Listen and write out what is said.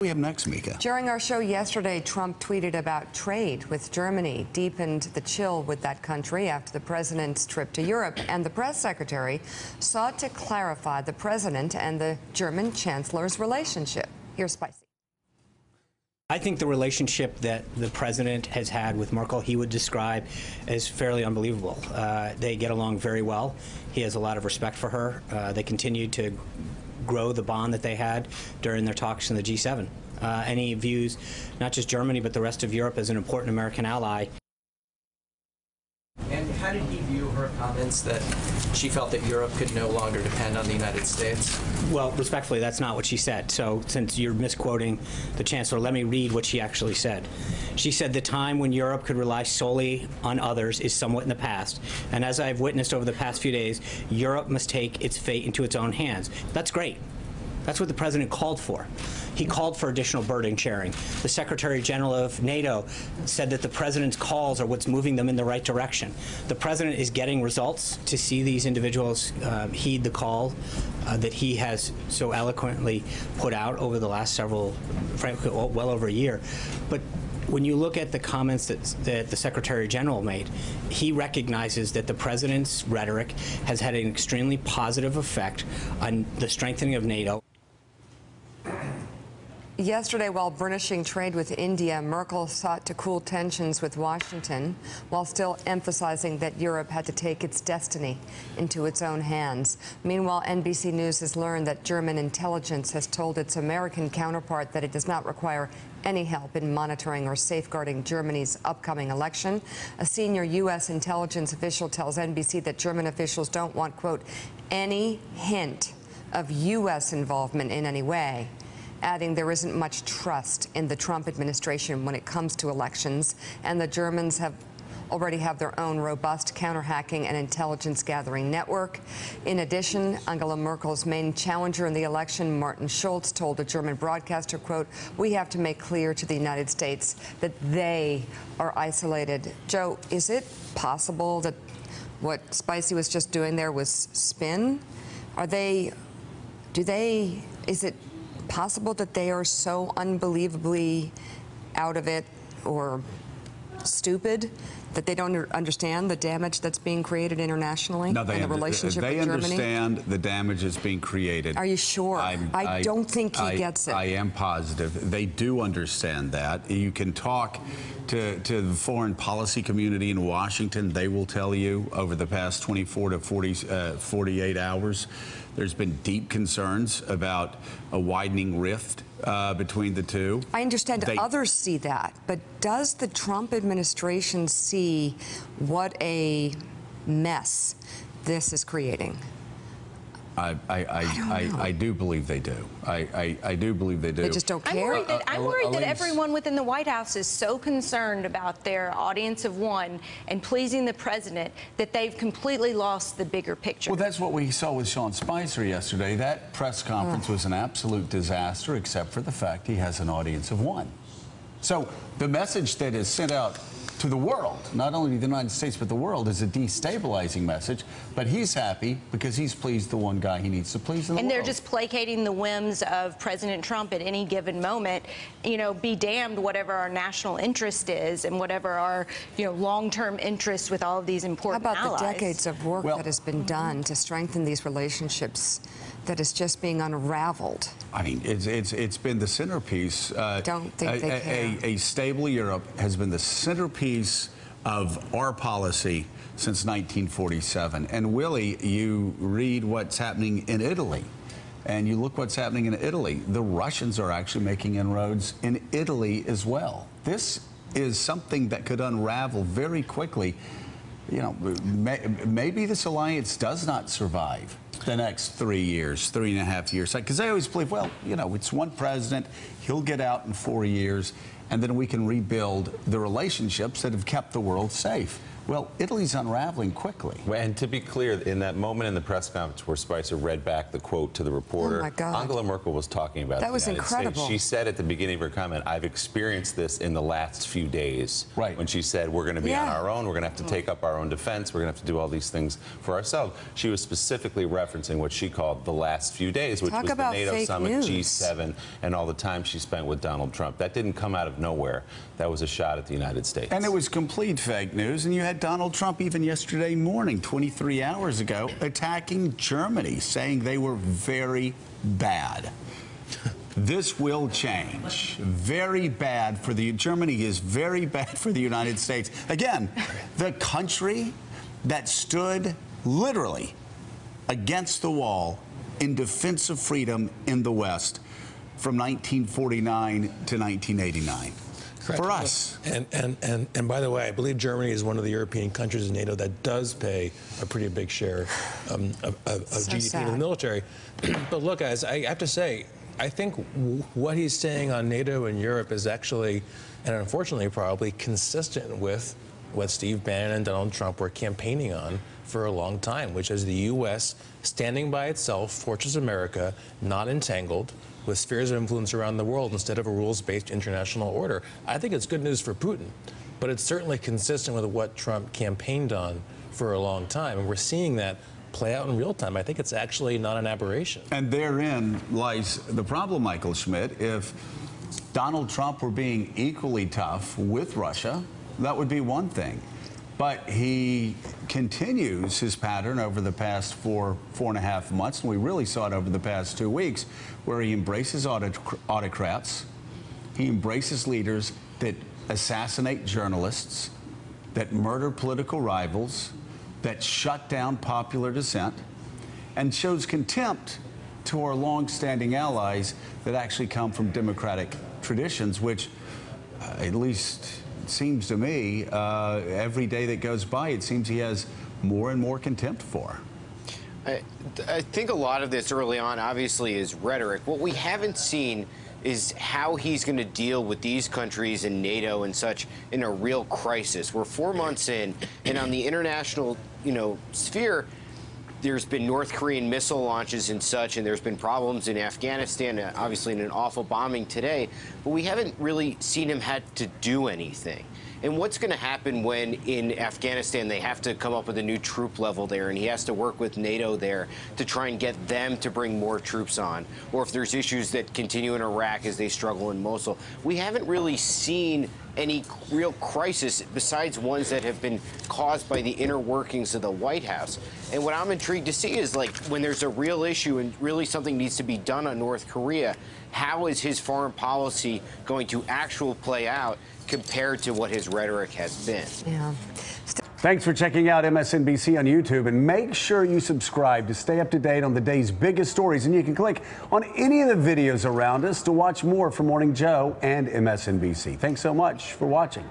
We have next, Mika. During our show yesterday, Trump tweeted about trade with Germany, deepened the chill with that country after the president's trip to Europe, and the press secretary sought to clarify the president and the German chancellor's relationship. Here's Spicy. I think the relationship that the president has had with Merkel, he would describe as fairly unbelievable. They get along very well. He has a lot of respect for her. They continue to grow the bond that they had during their talks in the G7. And he views not just Germany, but the rest of Europe as an important American ally. And how did he view her comments that she felt that Europe could no longer depend on the United States? Well, respectfully, that's not what she said. So since you're misquoting the chancellor, let me read what she actually said. She said the time when Europe could rely solely on others is somewhat in the past. And as I've witnessed over the past few days, Europe must take its fate into its own hands. That's great. That's what the president called for. He called for additional burden sharing. The Secretary General of NATO said that the president's calls are what's moving them in the right direction. The president is getting results to see these individuals heed the call that he has so eloquently put out over the last several, frankly, well over a year. But when you look at the comments that the Secretary General made, he recognizes that the president's rhetoric has had an extremely positive effect on the strengthening of NATO. Yesterday, while burnishing trade with India, Merkel sought to cool tensions with Washington while still emphasizing that Europe had to take its destiny into its own hands. Meanwhile, NBC News has learned that German intelligence has told its American counterpart that it does not require any help in monitoring or safeguarding Germany's upcoming election. A senior U.S. intelligence official tells NBC that German officials don't want, quote, any hint of U.S. involvement in any way, adding there isn't much trust in the Trump administration when it comes to elections, and the Germans already have their own robust counter-hacking and intelligence-gathering network. In addition, Angela Merkel's main challenger in the election, Martin Schulz, told a German broadcaster, quote, we have to make clear to the United States that they are isolated. Joe, is it possible that what Spicy was just doing there was spin? Is it possible that they are so unbelievably out of it or stupid that they don't understand the damage that's being created internationally and the relationship with Germany? They understand the damage that's being created. Are you sure? I don't think he gets it. I am positive. They do understand that. You can talk to the foreign policy community in Washington. They will tell you over the past 24 to 48 hours, there's been deep concerns about a widening rift between the two. I understand others see that, but does the Trump administration see what a mess this is creating? I do believe they do. I do believe they do. They just don't care? I'm worried that everyone within the White House is so concerned about their audience of one and pleasing the president that they've completely lost the bigger picture. Well, that's what we saw with Sean Spicer yesterday. That press conference was an absolute disaster, except for the fact he has an audience of one. So the message that is sent out to the world, not only the United States, but the world, is a destabilizing message. But he's happy because he's pleased the one guy he needs to please in the world. And they're just placating the whims of President Trump at any given moment. You know, be damned whatever our national interest is and whatever our, long-term interest with all of these important allies. How about the decades of work that has been done to strengthen these relationships that is just being unraveled? I mean, it's been the centerpiece. Don't think they care. A stable Europe has been the centerpiece of our policy since 1947. And Willie, you read what's happening in Italy, and you look what's happening in Italy. The Russians are actually making inroads in Italy as well. This is something that could unravel very quickly. Maybe this alliance does not survive the next 3 years, 3.5 years. Because I always believe, well, it's one president, he'll get out in 4 years, and then we can rebuild the relationships that have kept the world safe. Well, Italy's unraveling quickly. And to be clear, in that moment in the press conference where Spicer read back the quote to the reporter, Oh my God. Angela Merkel was talking about That the was United incredible. States. She said at the beginning of her comment, I've experienced this in the last few days. Right. When she said, we're going to be on Yeah. our own, we're going to have to take up our own defense, we're going to have to do all these things for ourselves. She was specifically referencing what she called the last few days, which Talk was the about NATO fake summit, news. G7, and all the time she spent with Donald Trump. That didn't come out of nowhere. That was a shot at the United States. And it was complete fake news. And you had Donald Trump even yesterday morning, 23 hours ago, attacking Germany, saying they were very bad. This will change. Very bad for Germany is very bad for the United States. Again, the country that stood literally against the wall in defense of freedom in the West from 1949 to 1989. Correct. For us. And by the way, I believe Germany is one of the European countries in NATO that does pay a pretty big share of GDP to sad. the military. But look, guys, I have to say, I think what he's saying on NATO and Europe is actually, and unfortunately probably, consistent with what Steve Bannon and Donald Trump were campaigning on for a long time, which is the U.S. standing by itself, Fortress America, not entangled with spheres of influence around the world instead of a rules-based international order. I think it's good news for Putin, but it's certainly consistent with what Trump campaigned on for a long time, and we're seeing that play out in real time. I think it's actually not an aberration. And therein lies the problem, Michael Schmidt. If Donald Trump were being equally tough with Russia, that would be one thing. But he continues his pattern over the past 4.5 months, and we really saw it over the past 2 weeks, where he embraces autocrats, he embraces leaders that assassinate journalists, that murder political rivals, that shut down popular dissent, and shows contempt to our long-standing allies that actually come from democratic traditions, which at least it seems to me, every day that goes by, it seems he has more and more contempt for. I think a lot of this early on, obviously, is rhetoric. What we haven't seen is how he's going to deal with these countries in NATO and such in a real crisis. We're 4 months in, and on the international, sphere, there's been North Korean missile launches and such, and there's been problems in Afghanistan, obviously in an awful bombing today, but we haven't really seen him had to do anything. And what's going to happen when in Afghanistan they have to come up with a new troop level there and he has to work with NATO there to try and get them to bring more troops on? Or if there's issues that continue in Iraq as they struggle in Mosul. We haven't really seen any real crisis besides ones that have been caused by the inner workings of the White House. And what I'm intrigued to see is, like, when there's a real issue and really something needs to be done on North Korea, how is his foreign policy going to actually play out compared to what his rhetoric has been? Yeah. Thanks for checking out MSNBC on YouTube, and make sure you subscribe to stay up to date on the day's biggest stories. And you can click on any of the videos around us to watch more from Morning Joe and MSNBC. Thanks so much for watching.